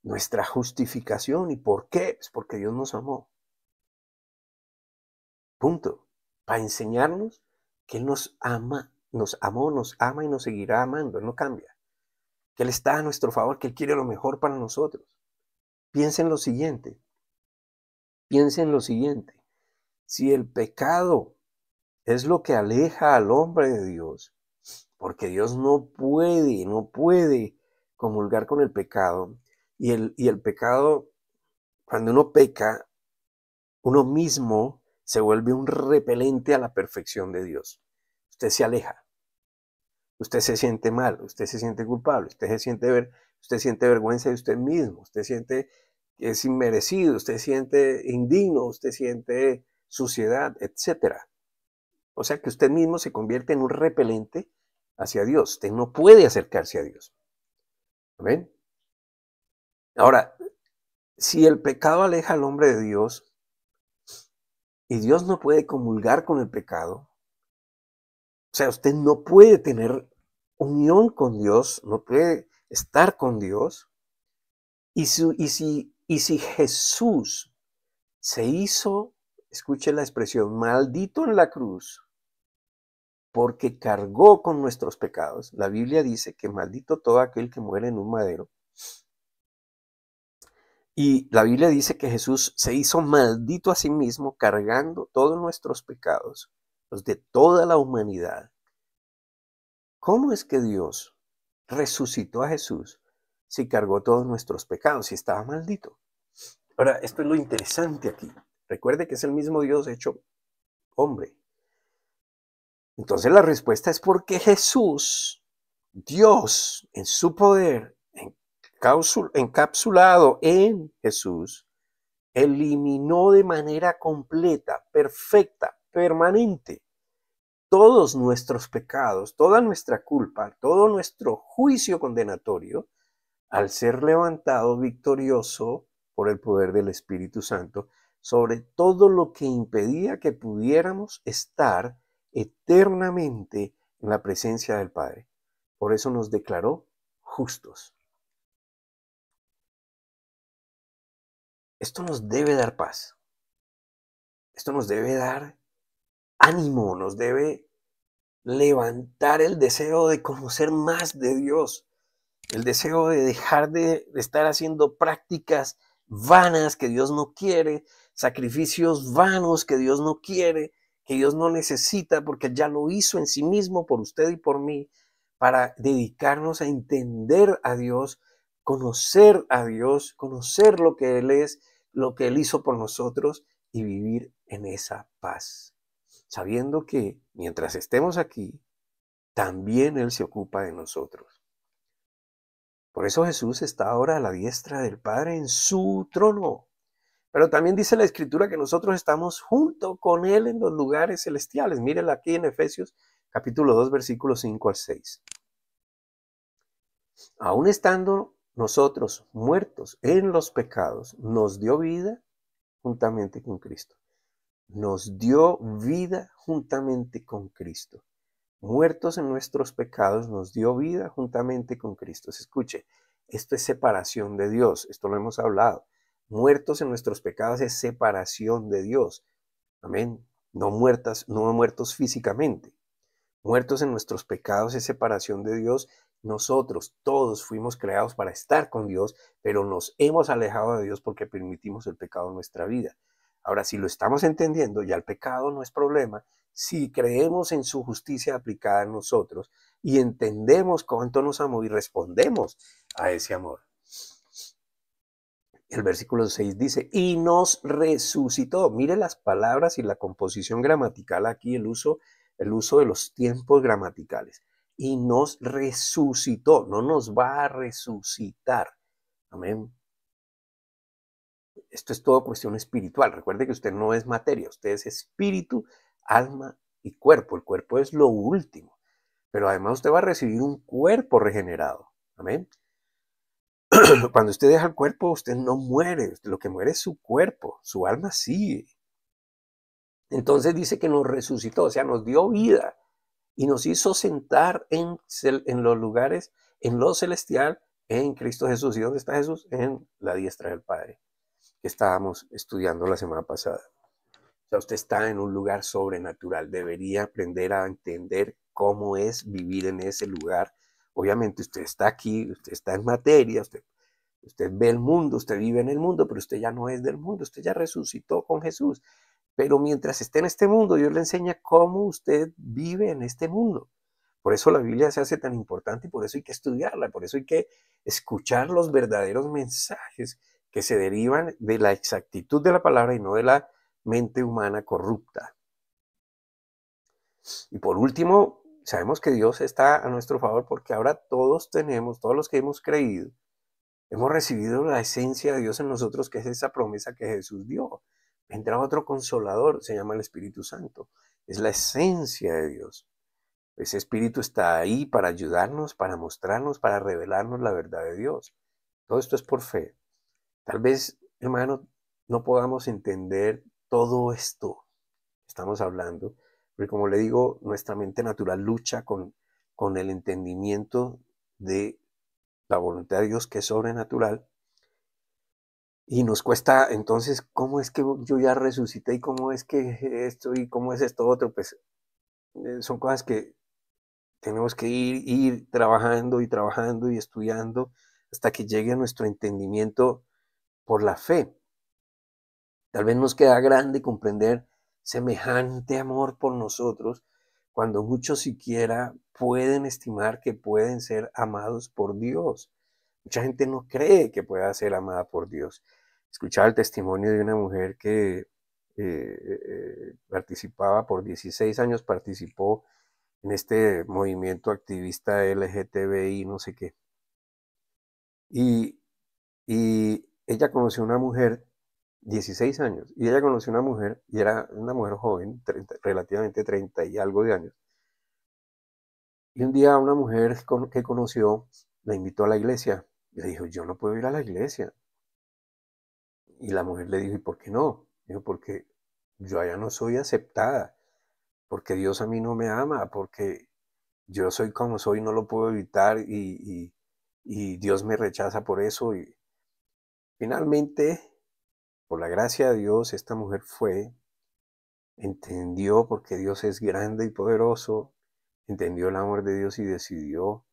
Nuestra justificación. ¿Y por qué? Pues porque Dios nos amó. Punto. Para enseñarnos que Él nos ama, nos amó, nos ama y nos seguirá amando. Él no cambia. Que Él está a nuestro favor, que Él quiere lo mejor para nosotros. Piensen lo siguiente. Piensen lo siguiente. Si el pecado es lo que aleja al hombre de Dios, porque Dios no puede comulgar con el pecado, y el pecado, cuando uno peca, uno mismo se vuelve un repelente a la perfección de Dios. Usted se aleja, usted se siente mal, usted se siente culpable, usted siente vergüenza de usted mismo, usted siente que es inmerecido, usted siente indigno, usted siente suciedad, etc. O sea que usted mismo se convierte en un repelente hacia Dios. Usted no puede acercarse a Dios. ¿Ven? Ahora, si el pecado aleja al hombre de Dios y Dios no puede comulgar con el pecado, o sea, usted no puede tener unión con Dios, no puede estar con Dios. Y si Jesús se hizo, escuche la expresión, maldito en la cruz, porque cargó con nuestros pecados. La Biblia dice que maldito todo aquel que muere en un madero. Y la Biblia dice que Jesús se hizo maldito a sí mismo, cargando todos nuestros pecados, los de toda la humanidad. ¿Cómo es que Dios resucitó a Jesús si cargó todos nuestros pecados, si estaba maldito? Ahora, esto es lo interesante aquí. Recuerde que es el mismo Dios hecho hombre. Entonces la respuesta es porque Jesús, Dios, en su poder, encapsulado en Jesús, eliminó de manera completa, perfecta, permanente, todos nuestros pecados, toda nuestra culpa, todo nuestro juicio condenatorio, al ser levantado victorioso por el poder del Espíritu Santo, sobre todo lo que impedía que pudiéramos estar eternamente en la presencia del Padre. Por eso nos declaró justos. Esto nos debe dar paz. Esto nos debe dar ánimo, nos debe levantar el deseo de conocer más de Dios, el deseo de dejar de estar haciendo prácticas vanas que Dios no quiere, sacrificios vanos que Dios no quiere, que Dios no necesita porque ya lo hizo en sí mismo por usted y por mí, para dedicarnos a entender a Dios, conocer a Dios, conocer lo que Él es, lo que Él hizo por nosotros y vivir en esa paz, sabiendo que mientras estemos aquí, también Él se ocupa de nosotros. Por eso Jesús está ahora a la diestra del Padre en su trono. Pero también dice la Escritura que nosotros estamos junto con Él en los lugares celestiales. Mírela aquí en Efesios capítulo 2, versículos 5 al 6. Aún estando nosotros muertos en los pecados, nos dio vida juntamente con Cristo. Nos dio vida juntamente con Cristo. Muertos en nuestros pecados, nos dio vida juntamente con Cristo. Escuche, esto es separación de Dios, esto lo hemos hablado. Muertos en nuestros pecados es separación de Dios. Amén. No muertos físicamente. Muertos en nuestros pecados es separación de Dios. Nosotros todos fuimos creados para estar con Dios, pero nos hemos alejado de Dios porque permitimos el pecado en nuestra vida. Ahora, si lo estamos entendiendo, ya el pecado no es problema. Si creemos en su justicia aplicada en nosotros y entendemos cuánto nos amó y respondemos a ese amor. El versículo 6 dice, y nos resucitó. Mire las palabras y la composición gramatical aquí, el uso de los tiempos gramaticales. Y nos resucitó, no nos va a resucitar. Amén. Esto es todo cuestión espiritual. Recuerde que usted no es materia, usted es espíritu, alma y cuerpo. El cuerpo es lo último. Pero además usted va a recibir un cuerpo regenerado. Amén. Cuando usted deja el cuerpo, usted no muere. Lo que muere es su cuerpo. Su alma sigue. Entonces dice que nos resucitó, o sea, nos dio vida y nos hizo sentar en los lugares, en lo celestial, en Cristo Jesús. ¿Y dónde está Jesús? En la diestra del Padre, que estábamos estudiando la semana pasada. O sea, usted está en un lugar sobrenatural. Debería aprender a entender cómo es vivir en ese lugar. Obviamente usted está aquí, usted está en materia, usted ve el mundo, usted vive en el mundo, pero usted ya no es del mundo, usted ya resucitó con Jesús. Pero mientras esté en este mundo, Dios le enseña cómo usted vive en este mundo. Por eso la Biblia se hace tan importante y por eso hay que estudiarla, por eso hay que escuchar los verdaderos mensajes que se derivan de la exactitud de la palabra y no de la mente humana corrupta. Y por último, sabemos que Dios está a nuestro favor porque ahora todos los que hemos creído, hemos recibido la esencia de Dios en nosotros, que es esa promesa que Jesús dio. Vendrá otro consolador, se llama el Espíritu Santo. Es la esencia de Dios. Ese Espíritu está ahí para ayudarnos, para mostrarnos, para revelarnos la verdad de Dios. Todo esto es por fe. Tal vez, hermano, no podamos entender todo esto que estamos hablando, porque como le digo, nuestra mente natural lucha con el entendimiento de la voluntad de Dios, que es sobrenatural. Y nos cuesta, entonces, ¿cómo es que yo ya resucité? ¿Y cómo es que esto? ¿Y cómo es esto otro? Pues son cosas que tenemos que ir trabajando y trabajando y estudiando hasta que llegue a nuestro entendimiento por la fe. Tal vez nos queda grande comprender semejante amor por nosotros cuando muchos siquiera pueden estimar que pueden ser amados por Dios. Mucha gente no cree que pueda ser amada por Dios. Escuchaba el testimonio de una mujer que participaba por 16 años, participó en este movimiento activista LGTBI, no sé qué. Y ella conoció una mujer, 16 años, y ella conoció una mujer, y era una mujer joven, relativamente 30 y algo de años, Y un día una mujer que conoció la invitó a la iglesia. Y le dijo, yo no puedo ir a la iglesia. Y la mujer le dijo, ¿y por qué no? Dijo, porque yo allá no soy aceptada, porque Dios a mí no me ama, porque yo soy como soy, no lo puedo evitar y Dios me rechaza por eso. Y finalmente, por la gracia de Dios, esta mujer fue, entendió porque Dios es grande y poderoso, entendió el amor de Dios y decidió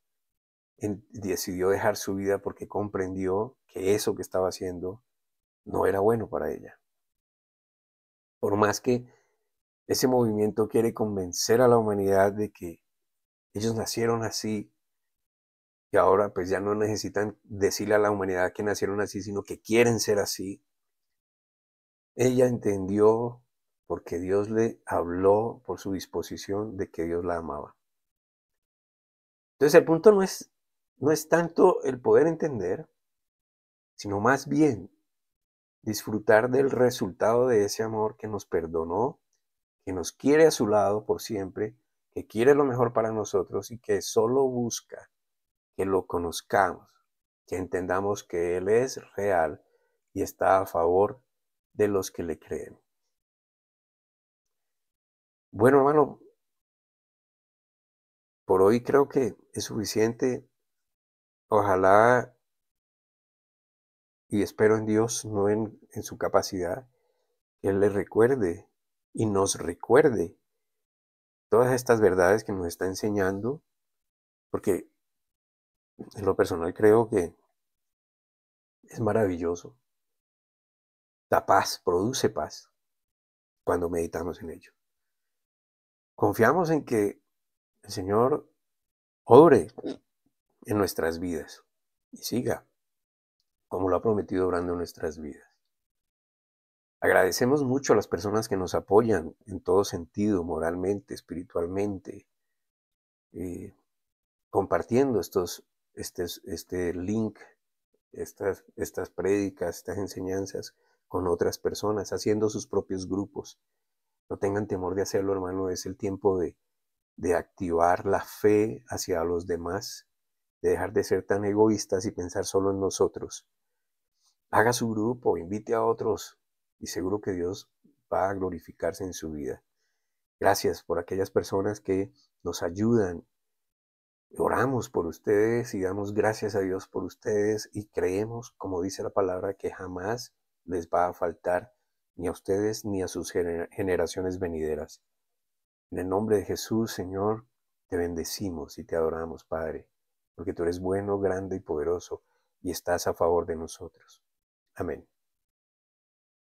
dejar su vida porque comprendió que eso que estaba haciendo no era bueno para ella. Por más que ese movimiento quiere convencer a la humanidad de que ellos nacieron así y ahora pues ya no necesitan decirle a la humanidad que nacieron así, sino que quieren ser así. Ella entendió porque Dios le habló por su disposición de que Dios la amaba. Entonces el punto no es tanto el poder entender, sino más bien disfrutar del resultado de ese amor que nos perdonó, que nos quiere a su lado por siempre, que quiere lo mejor para nosotros y que solo busca que lo conozcamos, que entendamos que Él es real y está a favor de los que le creen. Bueno, hermano, por hoy creo que es suficiente. Ojalá y espero en Dios, no en su capacidad, que Él le recuerde y nos recuerde todas estas verdades que nos está enseñando, porque en lo personal creo que es maravilloso. Da paz, produce paz cuando meditamos en ello. Confiamos en que el Señor obre en nuestras vidas y siga como lo ha prometido obrando en nuestras vidas. Agradecemos mucho a las personas que nos apoyan en todo sentido, moralmente, espiritualmente, compartiendo este link, estas prédicas, estas enseñanzas con otras personas, haciendo sus propios grupos. No tengan temor de hacerlo, hermano, es el tiempo de activar la fe hacia los demás, de dejar de ser tan egoístas y pensar solo en nosotros. Haga su grupo, invite a otros y seguro que Dios va a glorificarse en su vida. Gracias por aquellas personas que nos ayudan. Oramos por ustedes y damos gracias a Dios por ustedes y creemos, como dice la palabra, que jamás les va a faltar ni a ustedes ni a sus generaciones venideras. En el nombre de Jesús, Señor, te bendecimos y te adoramos, Padre, porque tú eres bueno, grande y poderoso y estás a favor de nosotros. Amén.